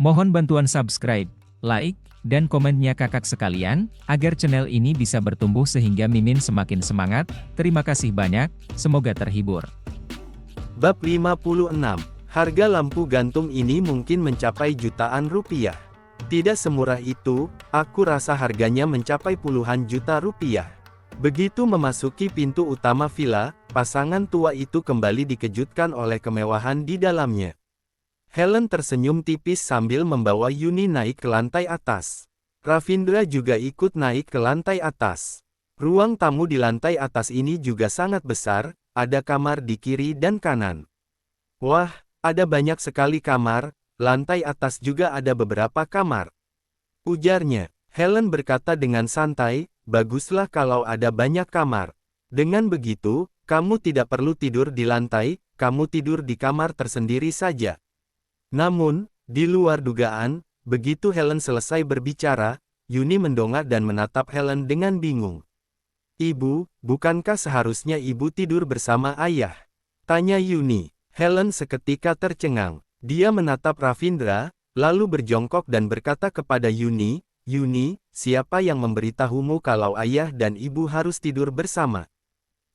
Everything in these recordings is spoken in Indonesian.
Mohon bantuan subscribe, like, dan komennya kakak sekalian, agar channel ini bisa bertumbuh sehingga Mimin semakin semangat. Terima kasih banyak, semoga terhibur. Bab 56. Harga lampu gantung ini mungkin mencapai jutaan rupiah. Tidak semurah itu, aku rasa harganya mencapai puluhan juta rupiah. Begitu memasuki pintu utama villa, pasangan tua itu kembali dikejutkan oleh kemewahan di dalamnya. Helen tersenyum tipis sambil membawa Yuni naik ke lantai atas. Ravindra juga ikut naik ke lantai atas. Ruang tamu di lantai atas ini juga sangat besar, ada kamar di kiri dan kanan. Wah, ada banyak sekali kamar, lantai atas juga ada beberapa kamar. Ujarnya. Helen berkata dengan santai, baguslah kalau ada banyak kamar. Dengan begitu, kamu tidak perlu tidur di lantai, kamu tidur di kamar tersendiri saja. Namun, di luar dugaan, begitu Helen selesai berbicara, Yuni mendongak dan menatap Helen dengan bingung. "Ibu, bukankah seharusnya ibu tidur bersama ayah?" tanya Yuni. Helen seketika tercengang. Dia menatap Ravindra, lalu berjongkok dan berkata kepada Yuni, "Yuni, siapa yang memberitahumu kalau ayah dan ibu harus tidur bersama?"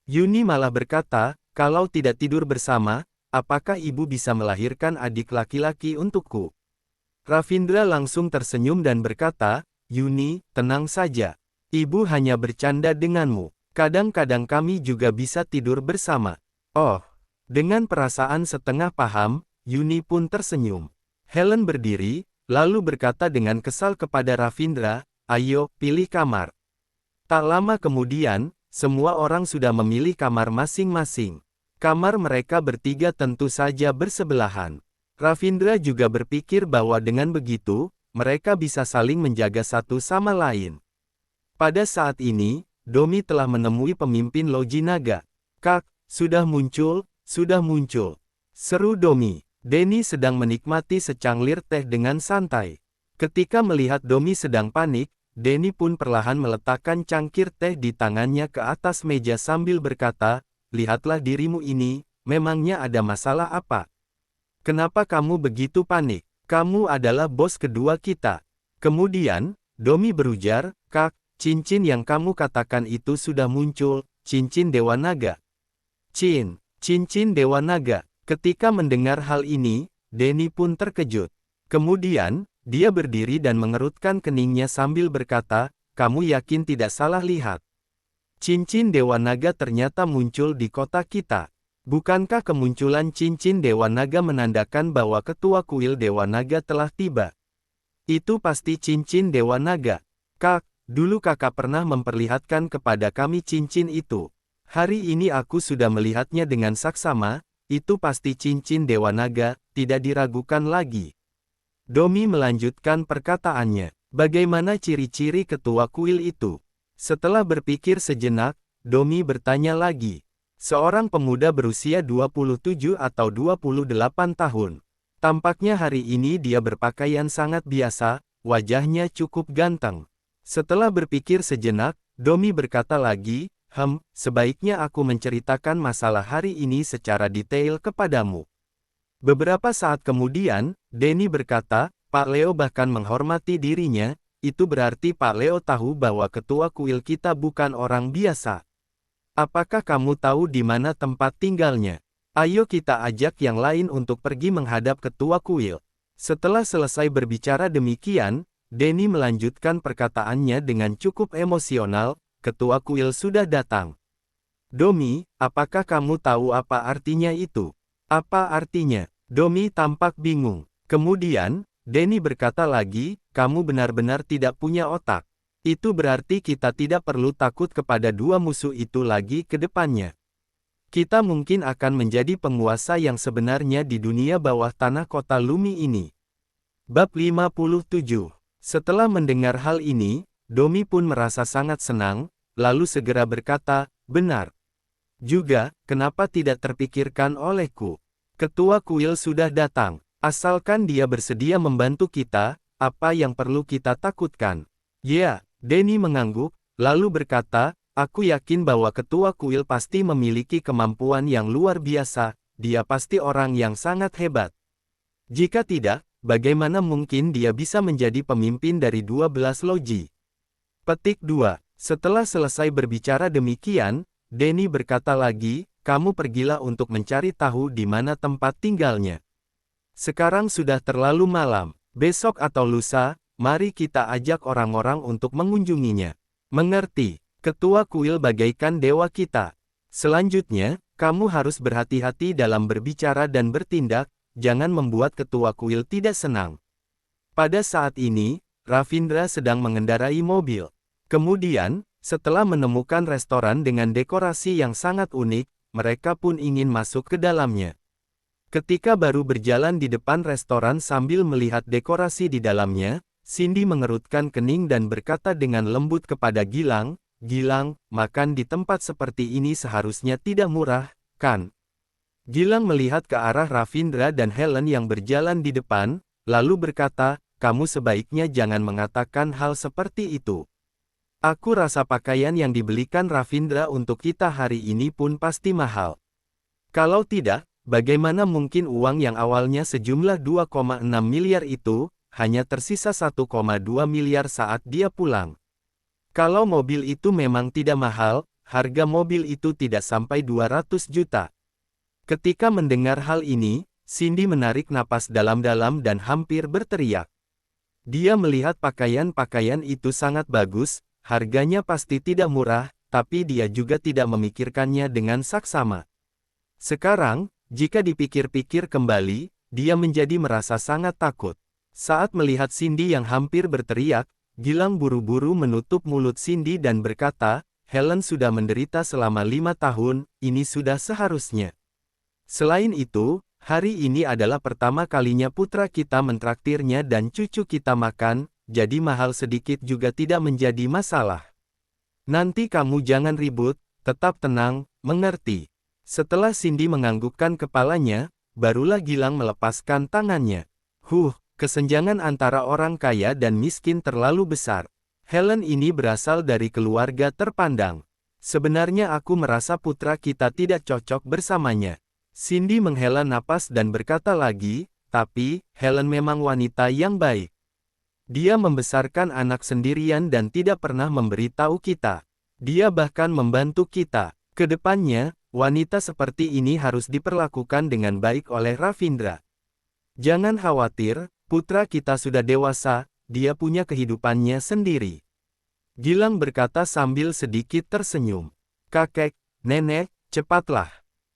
Yuni malah berkata, "Kalau tidak tidur bersama, apakah ibu bisa melahirkan adik laki-laki untukku?" Ravindra langsung tersenyum dan berkata, "Yuni, tenang saja. Ibu hanya bercanda denganmu. Kadang-kadang kami juga bisa tidur bersama." Oh, dengan perasaan setengah paham, Yuni pun tersenyum. Helen berdiri, lalu berkata dengan kesal kepada Ravindra, "Ayo, pilih kamar." Tak lama kemudian, semua orang sudah memilih kamar masing-masing. Kamar mereka bertiga tentu saja bersebelahan. Ravindra juga berpikir bahwa dengan begitu, mereka bisa saling menjaga satu sama lain. Pada saat ini, Domi telah menemui pemimpin Loji Naga. "Kak, sudah muncul, sudah muncul," seru Domi. Denny sedang menikmati secangkir teh dengan santai. Ketika melihat Domi sedang panik, Denny pun perlahan meletakkan cangkir teh di tangannya ke atas meja sambil berkata, "Lihatlah dirimu ini, memangnya ada masalah apa? Kenapa kamu begitu panik? Kamu adalah bos kedua kita." Kemudian, Domi berujar, "Kak, cincin yang kamu katakan itu sudah muncul, cincin Dewa Naga." Cincin Dewa Naga." Ketika mendengar hal ini, Denny pun terkejut. Kemudian, dia berdiri dan mengerutkan keningnya sambil berkata, "Kamu yakin tidak salah lihat? Cincin Dewa Naga ternyata muncul di kota kita. Bukankah kemunculan cincin Dewa Naga menandakan bahwa ketua kuil Dewa Naga telah tiba? Itu pasti cincin Dewa Naga. Kak, dulu kakak pernah memperlihatkan kepada kami cincin itu. Hari ini aku sudah melihatnya dengan saksama, itu pasti cincin Dewa Naga, tidak diragukan lagi." Domi melanjutkan perkataannya. "Bagaimana ciri-ciri ketua kuil itu?" Setelah berpikir sejenak, Domi bertanya lagi. "Seorang pemuda berusia 27 atau 28 tahun. Tampaknya hari ini dia berpakaian sangat biasa, wajahnya cukup ganteng." Setelah berpikir sejenak, Domi berkata lagi, Sebaiknya aku menceritakan masalah hari ini secara detail kepadamu." Beberapa saat kemudian, Denny berkata, "Pak Leo bahkan menghormati dirinya, itu berarti Pak Leo tahu bahwa ketua kuil kita bukan orang biasa. Apakah kamu tahu di mana tempat tinggalnya? Ayo kita ajak yang lain untuk pergi menghadap ketua kuil." Setelah selesai berbicara demikian, Denny melanjutkan perkataannya dengan cukup emosional, "Ketua kuil sudah datang." "Domi, apakah kamu tahu apa artinya itu?" "Apa artinya?" Domi tampak bingung. Kemudian, Denny berkata lagi, "Kamu benar-benar tidak punya otak. Itu berarti kita tidak perlu takut kepada dua musuh itu lagi ke depannya. Kita mungkin akan menjadi penguasa yang sebenarnya di dunia bawah tanah kota Lumi ini." Bab 57. Setelah mendengar hal ini, Domi pun merasa sangat senang, lalu segera berkata, "Benar juga, kenapa tidak terpikirkan olehku? Ketua kuil sudah datang. Asalkan dia bersedia membantu kita, apa yang perlu kita takutkan?" "Ya," Denny mengangguk, lalu berkata, "Aku yakin bahwa ketua kuil pasti memiliki kemampuan yang luar biasa, dia pasti orang yang sangat hebat. Jika tidak, bagaimana mungkin dia bisa menjadi pemimpin dari 12 loji? Petik 2. Setelah selesai berbicara demikian, Denny berkata lagi, kamu pergilah untuk mencari tahu di mana tempat tinggalnya. Sekarang sudah terlalu malam. Besok atau lusa, mari kita ajak orang-orang untuk mengunjunginya. Mengerti? Ketua kuil bagaikan dewa kita. Selanjutnya, kamu harus berhati-hati dalam berbicara dan bertindak, jangan membuat ketua kuil tidak senang. Pada saat ini, Ravindra sedang mengendarai mobil. Kemudian, setelah menemukan restoran dengan dekorasi yang sangat unik, mereka pun ingin masuk ke dalamnya. Ketika baru berjalan di depan restoran sambil melihat dekorasi di dalamnya, Cindy mengerutkan kening dan berkata dengan lembut kepada Gilang, Gilang, makan di tempat seperti ini seharusnya tidak murah, kan? Gilang melihat ke arah Ravindra dan Helen yang berjalan di depan, lalu berkata, kamu sebaiknya jangan mengatakan hal seperti itu. Aku rasa pakaian yang dibelikan Ravindra untuk kita hari ini pun pasti mahal. Kalau tidak, bagaimana mungkin uang yang awalnya sejumlah 2,6 miliar itu, hanya tersisa 1,2 miliar saat dia pulang? Kalau mobil itu memang tidak mahal, harga mobil itu tidak sampai 200 juta. Ketika mendengar hal ini, Cindy menarik napas dalam-dalam dan hampir berteriak. Dia melihat pakaian-pakaian itu sangat bagus, harganya pasti tidak murah, tapi dia juga tidak memikirkannya dengan saksama. Sekarang, jika dipikir-pikir kembali, dia menjadi merasa sangat takut. Saat melihat Cindy yang hampir berteriak, Gilang buru-buru menutup mulut Cindy dan berkata, Helen sudah menderita selama 5 tahun, ini sudah seharusnya. Selain itu, hari ini adalah pertama kalinya putra kita mentraktirnya dan cucu kita makan, jadi mahal sedikit juga tidak menjadi masalah. Nanti kamu jangan ribut, tetap tenang, mengerti? Setelah Cindy menganggukkan kepalanya, barulah Gilang melepaskan tangannya. Kesenjangan antara orang kaya dan miskin terlalu besar. Helen ini berasal dari keluarga terpandang. Sebenarnya aku merasa putra kita tidak cocok bersamanya. Cindy menghela napas dan berkata lagi, tapi, Helen memang wanita yang baik. Dia membesarkan anak sendirian dan tidak pernah memberitahu kita. Dia bahkan membantu kita. Kedepannya, wanita seperti ini harus diperlakukan dengan baik oleh Ravindra. Jangan khawatir, putra kita sudah dewasa, dia punya kehidupannya sendiri. Gilang berkata sambil sedikit tersenyum. Kakek, nenek, cepatlah.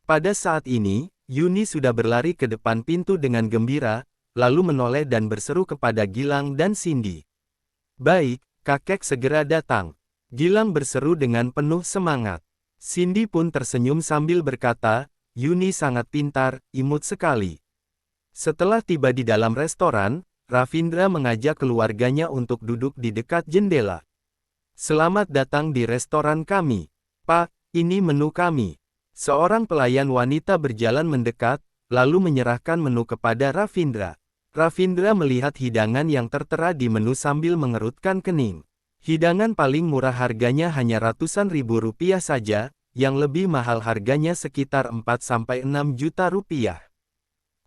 Pada saat ini, Yuni sudah berlari ke depan pintu dengan gembira, lalu menoleh dan berseru kepada Gilang dan Cindy. Baik, kakek segera datang. Gilang berseru dengan penuh semangat. Cindy pun tersenyum sambil berkata, Yuni sangat pintar, imut sekali. Setelah tiba di dalam restoran, Ravindra mengajak keluarganya untuk duduk di dekat jendela. Selamat datang di restoran kami. Pak, ini menu kami. Seorang pelayan wanita berjalan mendekat, lalu menyerahkan menu kepada Ravindra. Ravindra melihat hidangan yang tertera di menu sambil mengerutkan kening. Hidangan paling murah harganya hanya ratusan ribu rupiah saja, yang lebih mahal harganya sekitar 4-6 juta rupiah.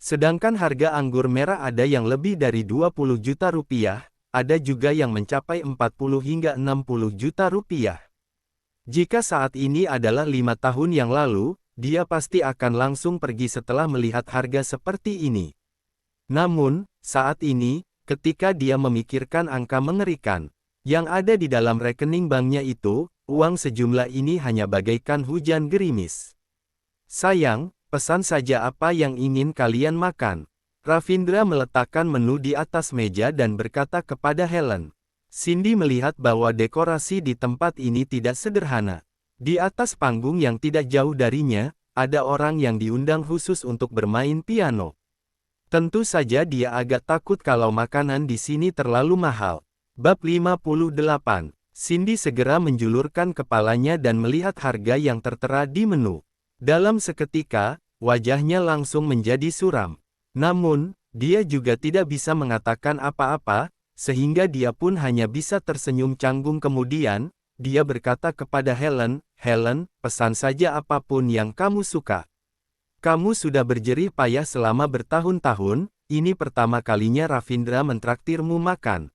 Sedangkan harga anggur merah ada yang lebih dari 20 juta rupiah, ada juga yang mencapai 40 hingga 60 juta rupiah. Jika saat ini adalah 5 tahun yang lalu, dia pasti akan langsung pergi setelah melihat harga seperti ini. Namun, saat ini, ketika dia memikirkan angka mengerikan yang ada di dalam rekening banknya itu, uang sejumlah ini hanya bagaikan hujan gerimis. Sayang, pesan saja apa yang ingin kalian makan. Ravindra meletakkan menu di atas meja dan berkata kepada Helen. Cindy melihat bahwa dekorasi di tempat ini tidak sederhana. Di atas panggung yang tidak jauh darinya, ada orang yang diundang khusus untuk bermain piano. Tentu saja dia agak takut kalau makanan di sini terlalu mahal. Bab 58. Cindy segera menjulurkan kepalanya dan melihat harga yang tertera di menu. Dalam seketika, wajahnya langsung menjadi suram. Namun, dia juga tidak bisa mengatakan apa-apa, sehingga dia pun hanya bisa tersenyum canggung. Kemudian, dia berkata kepada Helen, Helen, pesan saja apapun yang kamu suka. Kamu sudah berjerih payah selama bertahun-tahun, ini pertama kalinya Ravindra mentraktirmu makan.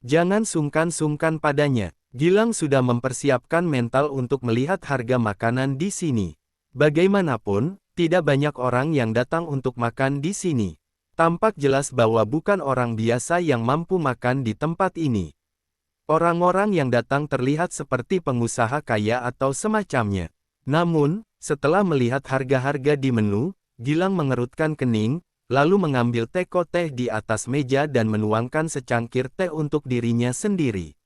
Jangan sungkan-sungkan padanya. Gilang sudah mempersiapkan mental untuk melihat harga makanan di sini. Bagaimanapun, tidak banyak orang yang datang untuk makan di sini. Tampak jelas bahwa bukan orang biasa yang mampu makan di tempat ini. Orang-orang yang datang terlihat seperti pengusaha kaya atau semacamnya. Namun, setelah melihat harga-harga di menu, Gilang mengerutkan kening, lalu mengambil teko teh di atas meja dan menuangkan secangkir teh untuk dirinya sendiri.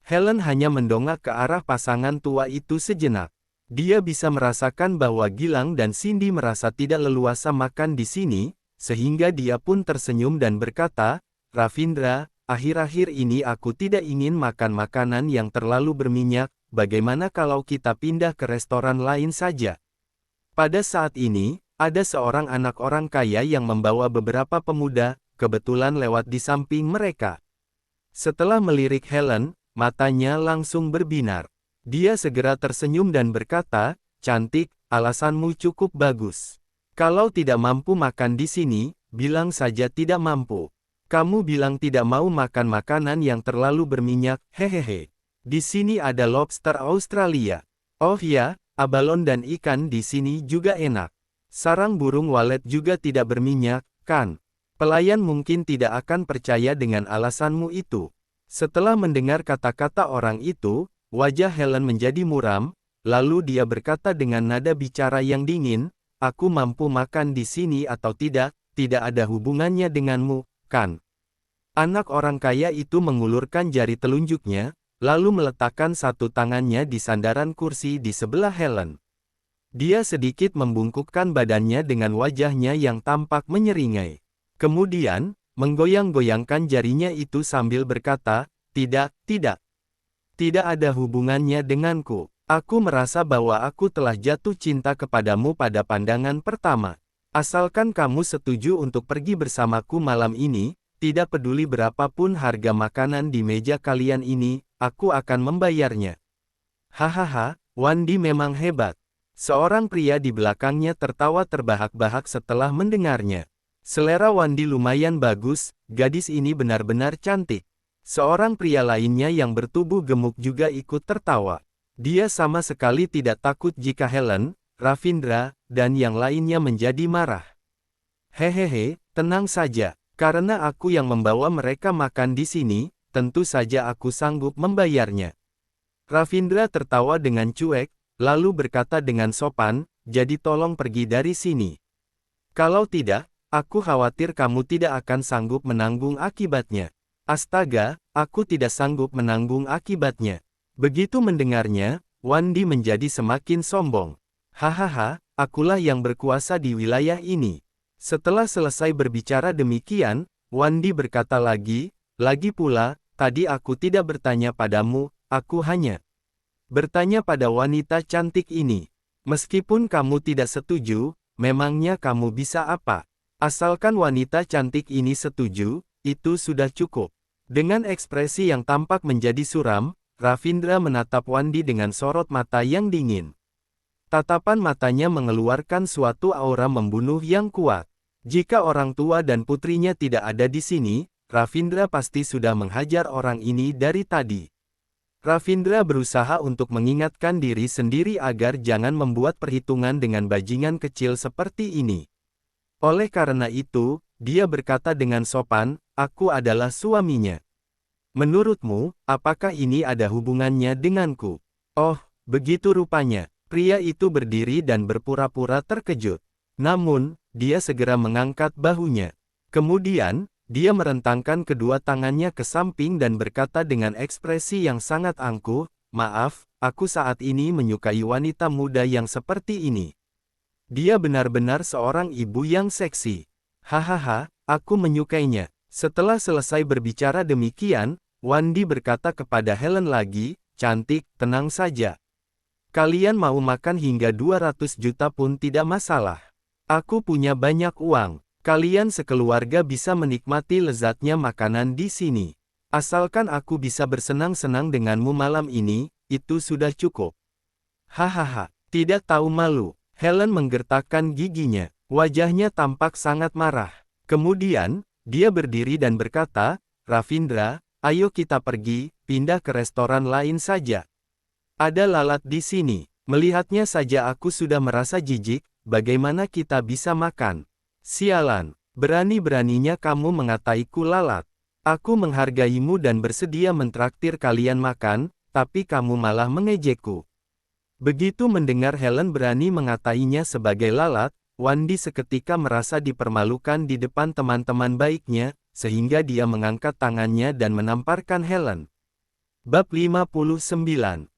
Helen hanya mendongak ke arah pasangan tua itu sejenak. Dia bisa merasakan bahwa Gilang dan Cindy merasa tidak leluasa makan di sini, sehingga dia pun tersenyum dan berkata, "Ravindra, akhir-akhir ini aku tidak ingin makan makanan yang terlalu berminyak, bagaimana kalau kita pindah ke restoran lain saja?" Pada saat ini, ada seorang anak orang kaya yang membawa beberapa pemuda, kebetulan lewat di samping mereka. Setelah melirik Helen, matanya langsung berbinar. Dia segera tersenyum dan berkata, "Cantik, alasanmu cukup bagus. Kalau tidak mampu makan di sini, bilang saja tidak mampu. Kamu bilang tidak mau makan makanan yang terlalu berminyak, hehehe. Di sini ada lobster Australia. Oh ya, abalon dan ikan di sini juga enak. Sarang burung walet juga tidak berminyak, kan?" Pelayan mungkin tidak akan percaya dengan alasanmu itu. Setelah mendengar kata-kata orang itu, wajah Helen menjadi muram, lalu dia berkata dengan nada bicara yang dingin, "Aku mampu makan di sini atau tidak, tidak ada hubungannya denganmu, kan?" Anak orang kaya itu mengulurkan jari telunjuknya, lalu meletakkan satu tangannya di sandaran kursi di sebelah Helen. Dia sedikit membungkukkan badannya dengan wajahnya yang tampak menyeringai. Kemudian, menggoyang-goyangkan jarinya itu sambil berkata, "Tidak, tidak. Tidak ada hubungannya denganku. Aku merasa bahwa aku telah jatuh cinta kepadamu pada pandangan pertama. Asalkan kamu setuju untuk pergi bersamaku malam ini, tidak peduli berapapun harga makanan di meja kalian ini, aku akan membayarnya." Hahaha, Wandi memang hebat. Seorang pria di belakangnya tertawa terbahak-bahak setelah mendengarnya. Selera Wandi lumayan bagus, gadis ini benar-benar cantik. Seorang pria lainnya yang bertubuh gemuk juga ikut tertawa. Dia sama sekali tidak takut jika Helen, Ravindra, dan yang lainnya menjadi marah. "Hehehe, tenang saja, karena aku yang membawa mereka makan di sini, tentu saja aku sanggup membayarnya." Ravindra tertawa dengan cuek, lalu berkata dengan sopan, "Jadi tolong pergi dari sini. Kalau tidak, aku khawatir kamu tidak akan sanggup menanggung akibatnya." "Astaga, aku tidak sanggup menanggung akibatnya." Begitu mendengarnya, Wandi menjadi semakin sombong. "Hahaha, akulah yang berkuasa di wilayah ini." Setelah selesai berbicara demikian, Wandi berkata lagi pula, "Tadi aku tidak bertanya padamu, aku hanya bertanya pada wanita cantik ini. Meskipun kamu tidak setuju, memangnya kamu bisa apa? Asalkan wanita cantik ini setuju, itu sudah cukup." Dengan ekspresi yang tampak menjadi suram, Ravindra menatap Wandi dengan sorot mata yang dingin. Tatapan matanya mengeluarkan suatu aura membunuh yang kuat. Jika orang tua dan putrinya tidak ada di sini, Ravindra pasti sudah menghajar orang ini dari tadi. Ravindra berusaha untuk mengingatkan diri sendiri agar jangan membuat perhitungan dengan bajingan kecil seperti ini. Oleh karena itu, dia berkata dengan sopan, "Aku adalah suaminya. Menurutmu, apakah ini ada hubungannya denganku?" "Oh, begitu rupanya." Pria itu berdiri dan berpura-pura terkejut. Namun, dia segera mengangkat bahunya. Kemudian, dia merentangkan kedua tangannya ke samping dan berkata dengan ekspresi yang sangat angkuh, "Maaf, aku saat ini menyukai wanita muda yang seperti ini. Dia benar-benar seorang ibu yang seksi. Hahaha, aku menyukainya." Setelah selesai berbicara demikian, Wandi berkata kepada Helen lagi, "Cantik, tenang saja. Kalian mau makan hingga 200 juta pun tidak masalah. Aku punya banyak uang. Kalian sekeluarga bisa menikmati lezatnya makanan di sini. Asalkan aku bisa bersenang-senang denganmu malam ini, itu sudah cukup." "Hahaha, tidak tahu malu." Helen menggertakkan giginya. Wajahnya tampak sangat marah. Kemudian, dia berdiri dan berkata, Ravindra, ayo kita pergi, pindah ke restoran lain saja. Ada lalat di sini. Melihatnya saja aku sudah merasa jijik, bagaimana kita bisa makan? Sialan, berani-beraninya kamu mengataiku lalat. Aku menghargaimu dan bersedia mentraktir kalian makan, tapi kamu malah mengejekku. Begitu mendengar Helen berani mengatainya sebagai lalat, Wandi seketika merasa dipermalukan di depan teman-teman baiknya, sehingga dia mengangkat tangannya dan menamparkan Helen. Bab 59.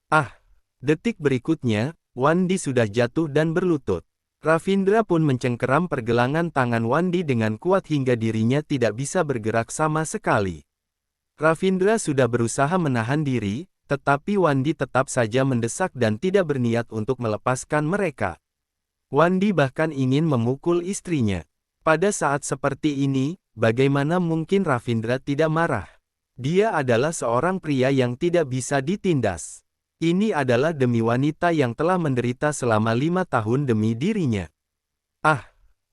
Detik berikutnya, Wandi sudah jatuh dan berlutut. Ravindra pun mencengkeram pergelangan tangan Wandi dengan kuat hingga dirinya tidak bisa bergerak sama sekali. Ravindra sudah berusaha menahan diri, tetapi Wandi tetap saja mendesak dan tidak berniat untuk melepaskan mereka. Wandi bahkan ingin memukul istrinya. Pada saat seperti ini, bagaimana mungkin Ravindra tidak marah? Dia adalah seorang pria yang tidak bisa ditindas. Ini adalah demi wanita yang telah menderita selama 5 tahun demi dirinya.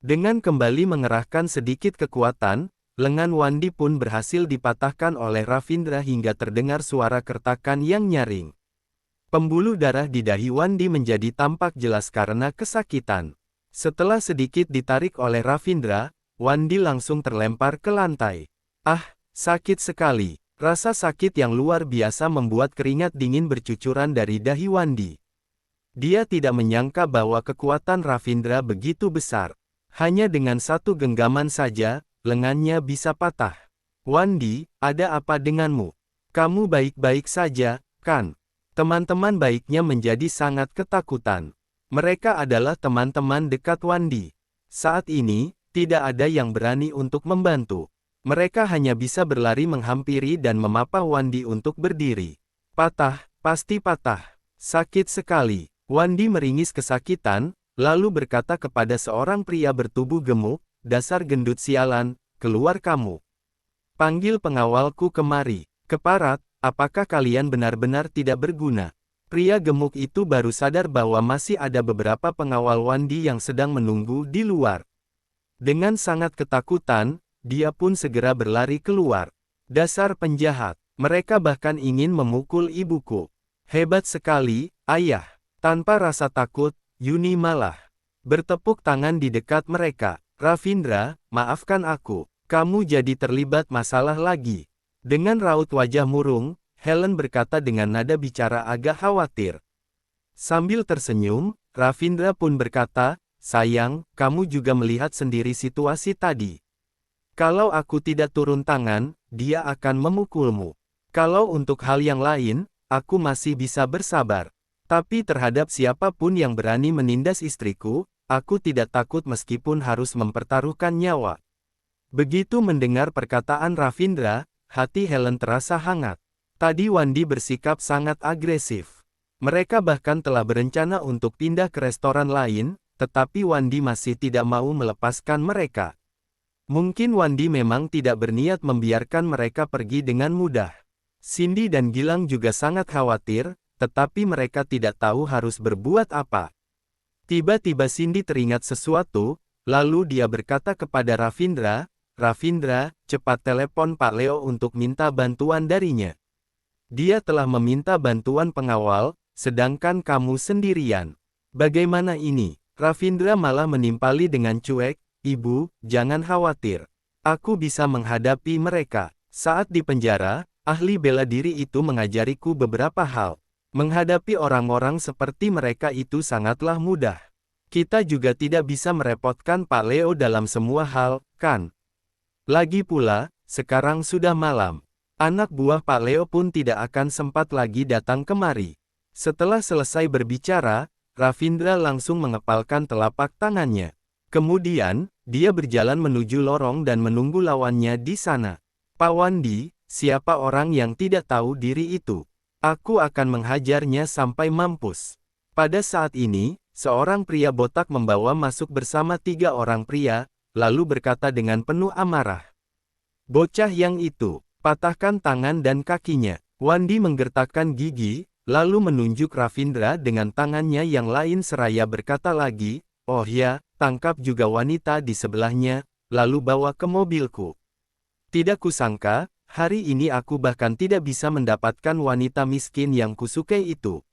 Dengan kembali mengerahkan sedikit kekuatan, lengan Wandi pun berhasil dipatahkan oleh Ravindra hingga terdengar suara kertakan yang nyaring. Pembuluh darah di dahi Wandi menjadi tampak jelas karena kesakitan. Setelah sedikit ditarik oleh Ravindra, Wandi langsung terlempar ke lantai. Sakit sekali. Rasa sakit yang luar biasa membuat keringat dingin bercucuran dari dahi Wandi. Dia tidak menyangka bahwa kekuatan Ravindra begitu besar. Hanya dengan satu genggaman saja, lengannya bisa patah. Wandi, ada apa denganmu? Kamu baik-baik saja, kan? Teman-teman baiknya menjadi sangat ketakutan. Mereka adalah teman-teman dekat Wandi. Saat ini, tidak ada yang berani untuk membantu. Mereka hanya bisa berlari menghampiri dan memapah Wandi untuk berdiri. Patah, pasti patah. Sakit sekali. Wandi meringis kesakitan, lalu berkata kepada seorang pria bertubuh gemuk, dasar gendut sialan, keluar kamu. Panggil pengawalku kemari. Keparat, apakah kalian benar-benar tidak berguna? Pria gemuk itu baru sadar bahwa masih ada beberapa pengawal Wandi yang sedang menunggu di luar. Dengan sangat ketakutan, dia pun segera berlari keluar. Dasar penjahat, mereka bahkan ingin memukul ibuku. Hebat sekali, ayah. Tanpa rasa takut, Yuni malah bertepuk tangan di dekat mereka. Ravindra, maafkan aku. Kamu jadi terlibat masalah lagi. Dengan raut wajah murung, Helen berkata dengan nada bicara agak khawatir. Sambil tersenyum, Ravindra pun berkata, sayang, kamu juga melihat sendiri situasi tadi. Kalau aku tidak turun tangan, dia akan memukulmu. Kalau untuk hal yang lain, aku masih bisa bersabar. Tapi terhadap siapapun yang berani menindas istriku, aku tidak takut meskipun harus mempertaruhkan nyawa. Begitu mendengar perkataan Ravindra, hati Helen terasa hangat. Tadi Wandi bersikap sangat agresif. Mereka bahkan telah berencana untuk pindah ke restoran lain, tetapi Wandi masih tidak mau melepaskan mereka. Mungkin Wandi memang tidak berniat membiarkan mereka pergi dengan mudah. Cindy dan Gilang juga sangat khawatir, tetapi mereka tidak tahu harus berbuat apa. Tiba-tiba Cindy teringat sesuatu, lalu dia berkata kepada Ravindra, Ravindra, cepat telepon Pak Leo untuk minta bantuan darinya. Dia telah meminta bantuan pengawal, sedangkan kamu sendirian. Bagaimana ini? Ravindra malah menimpali dengan cuek, Ibu, jangan khawatir. Aku bisa menghadapi mereka. Saat di penjara, ahli bela diri itu mengajariku beberapa hal. Menghadapi orang-orang seperti mereka itu sangatlah mudah. Kita juga tidak bisa merepotkan Pak Leo dalam semua hal, kan? Lagi pula, sekarang sudah malam. Anak buah Pak Leo pun tidak akan sempat lagi datang kemari. Setelah selesai berbicara, Ravindra langsung mengepalkan telapak tangannya. Kemudian, dia berjalan menuju lorong dan menunggu lawannya di sana. Pak Wandi, siapa orang yang tidak tahu diri itu? Aku akan menghajarnya sampai mampus. Pada saat ini, seorang pria botak membawa masuk bersama 3 orang pria, lalu berkata dengan penuh amarah. Bocah yang itu, patahkan tangan dan kakinya. Wandi menggertakkan gigi, lalu menunjuk Ravindra dengan tangannya yang lain seraya berkata lagi, oh ya, tangkap juga wanita di sebelahnya, lalu bawa ke mobilku. Tidak kusangka, hari ini aku bahkan tidak bisa mendapatkan wanita miskin yang kusukai itu.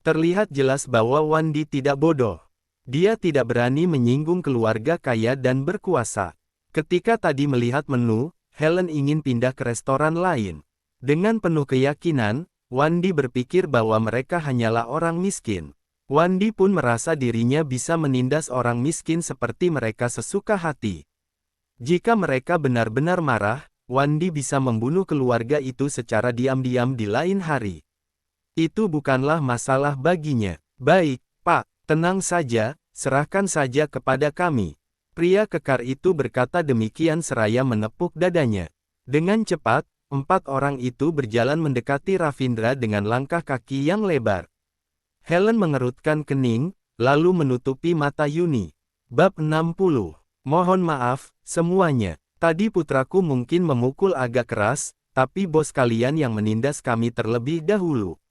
Terlihat jelas bahwa Wandi tidak bodoh. Dia tidak berani menyinggung keluarga kaya dan berkuasa. Ketika tadi melihat menu, Helen ingin pindah ke restoran lain. Dengan penuh keyakinan, Wandi berpikir bahwa mereka hanyalah orang miskin. Wandi pun merasa dirinya bisa menindas orang miskin seperti mereka sesuka hati. Jika mereka benar-benar marah, Wandi bisa membunuh keluarga itu secara diam-diam di lain hari. Itu bukanlah masalah baginya. Baik, Pak, tenang saja, serahkan saja kepada kami. Pria kekar itu berkata demikian seraya menepuk dadanya. Dengan cepat, 4 orang itu berjalan mendekati Ravindra dengan langkah kaki yang lebar. Helen mengerutkan kening, lalu menutupi mata Yuni. Bab 60. Mohon maaf, semuanya. Tadi putraku mungkin memukul agak keras, tapi bos kalian yang menindas kami terlebih dahulu.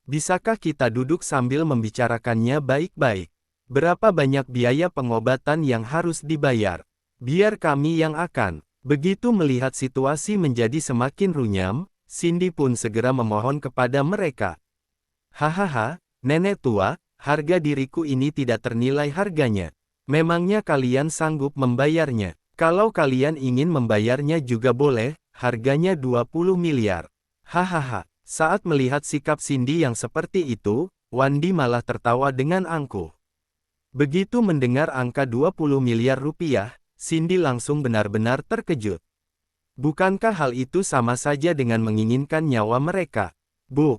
Bisakah kita duduk sambil membicarakannya baik-baik? Berapa banyak biaya pengobatan yang harus dibayar? Biar kami yang akan. Begitu melihat situasi menjadi semakin runyam, Cindy pun segera memohon kepada mereka. Hahaha, nenek tua, harga diriku ini tidak ternilai harganya. Memangnya kalian sanggup membayarnya? Kalau kalian ingin membayarnya juga boleh, harganya 20 miliar. Hahaha, saat melihat sikap Cindy yang seperti itu, Wandi malah tertawa dengan angkuh. Begitu mendengar angka 20 miliar rupiah, Cindy langsung benar-benar terkejut. Bukankah hal itu sama saja dengan menginginkan nyawa mereka? Bu.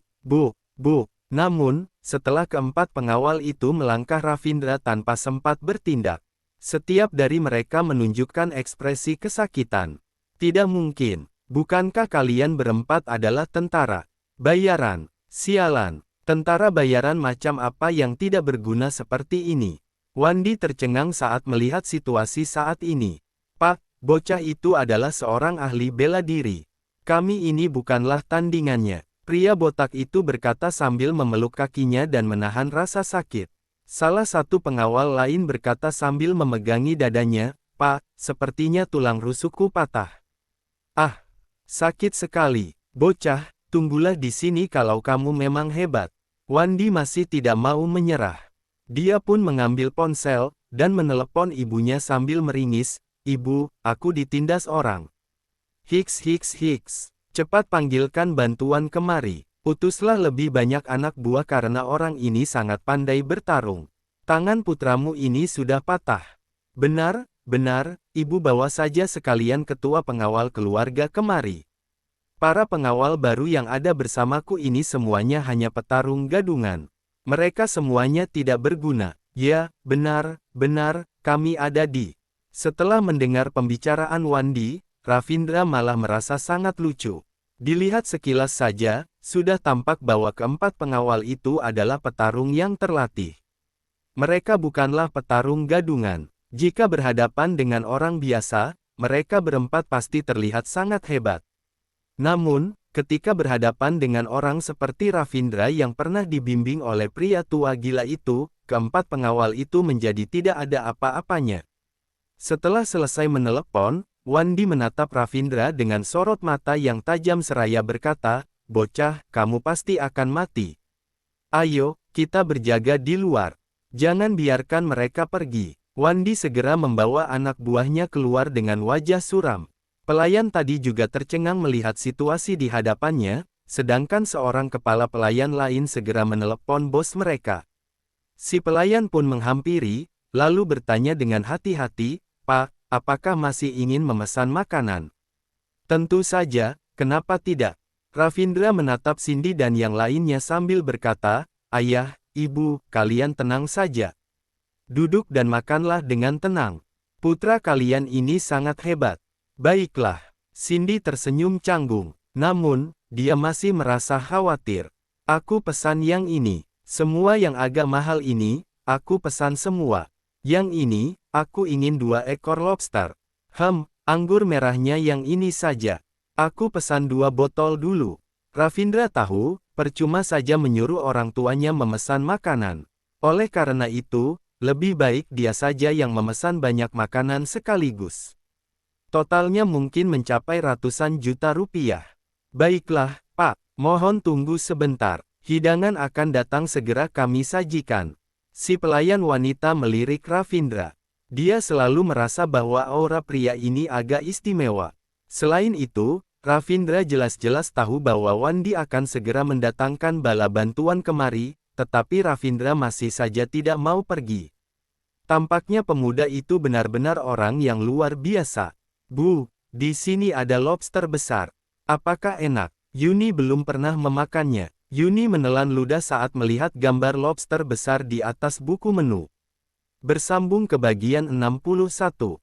Namun, setelah keempat pengawal itu melangkah Ravindra tanpa sempat bertindak. Setiap dari mereka menunjukkan ekspresi kesakitan. Tidak mungkin. Bukankah kalian berempat adalah tentara? Bayaran. Sialan. Tentara bayaran macam apa yang tidak berguna seperti ini? Wandi tercengang saat melihat situasi saat ini. Pak, bocah itu adalah seorang ahli bela diri. Kami ini bukanlah tandingannya. Pria botak itu berkata sambil memeluk kakinya dan menahan rasa sakit. Salah satu pengawal lain berkata sambil memegangi dadanya, Pak, sepertinya tulang rusukku patah. Ah, sakit sekali. Bocah, tunggulah di sini kalau kamu memang hebat. Wandi masih tidak mau menyerah. Dia pun mengambil ponsel, dan menelepon ibunya sambil meringis, Ibu, aku ditindas orang. Hiks. Cepat panggilkan bantuan kemari. Utuslah lebih banyak anak buah karena orang ini sangat pandai bertarung. Tangan putramu ini sudah patah. Benar, ibu bawa saja sekalian ketua pengawal keluarga kemari. Para pengawal baru yang ada bersamaku ini semuanya hanya petarung gadungan. Mereka semuanya tidak berguna. Ya, benar, kami ada di. Setelah mendengar pembicaraan Wandi, Ravindra malah merasa sangat lucu. Dilihat sekilas saja, sudah tampak bahwa keempat pengawal itu adalah petarung yang terlatih. Mereka bukanlah petarung gadungan. Jika berhadapan dengan orang biasa, mereka berempat pasti terlihat sangat hebat. Namun, ketika berhadapan dengan orang seperti Ravindra yang pernah dibimbing oleh pria tua gila itu, keempat pengawal itu menjadi tidak ada apa-apanya. Setelah selesai menelepon, Wandi menatap Ravindra dengan sorot mata yang tajam seraya berkata, Bocah, kamu pasti akan mati. Ayo, kita berjaga di luar. Jangan biarkan mereka pergi. Wandi segera membawa anak buahnya keluar dengan wajah suram. Pelayan tadi juga tercengang melihat situasi di hadapannya, sedangkan seorang kepala pelayan lain segera menelepon bos mereka. Si pelayan pun menghampiri, lalu bertanya dengan hati-hati, Pak, apakah masih ingin memesan makanan? Tentu saja, kenapa tidak? Ravindra menatap Cindy dan yang lainnya sambil berkata, Ayah, Ibu, kalian tenang saja. Duduk dan makanlah dengan tenang. Putra kalian ini sangat hebat. Baiklah. Cindy tersenyum canggung. Namun, dia masih merasa khawatir. Aku pesan yang ini. Semua yang agak mahal ini, aku pesan semua. Yang ini, aku ingin 2 ekor lobster. Anggur merahnya yang ini saja. Aku pesan 2 botol dulu. Ravindra tahu, percuma saja menyuruh orang tuanya memesan makanan. Oleh karena itu, lebih baik dia saja yang memesan banyak makanan sekaligus. Totalnya mungkin mencapai ratusan juta rupiah. Baiklah, Pak. Mohon tunggu sebentar. Hidangan akan datang segera kami sajikan. Si pelayan wanita melirik Ravindra. Dia selalu merasa bahwa aura pria ini agak istimewa. Selain itu, Ravindra jelas-jelas tahu bahwa Wandi akan segera mendatangkan bala bantuan kemari, tetapi Ravindra masih saja tidak mau pergi. Tampaknya pemuda itu benar-benar orang yang luar biasa. Bu, di sini ada lobster besar. Apakah enak? Yuni belum pernah memakannya. Yuni menelan ludah saat melihat gambar lobster besar di atas buku menu. Bersambung ke bagian 61.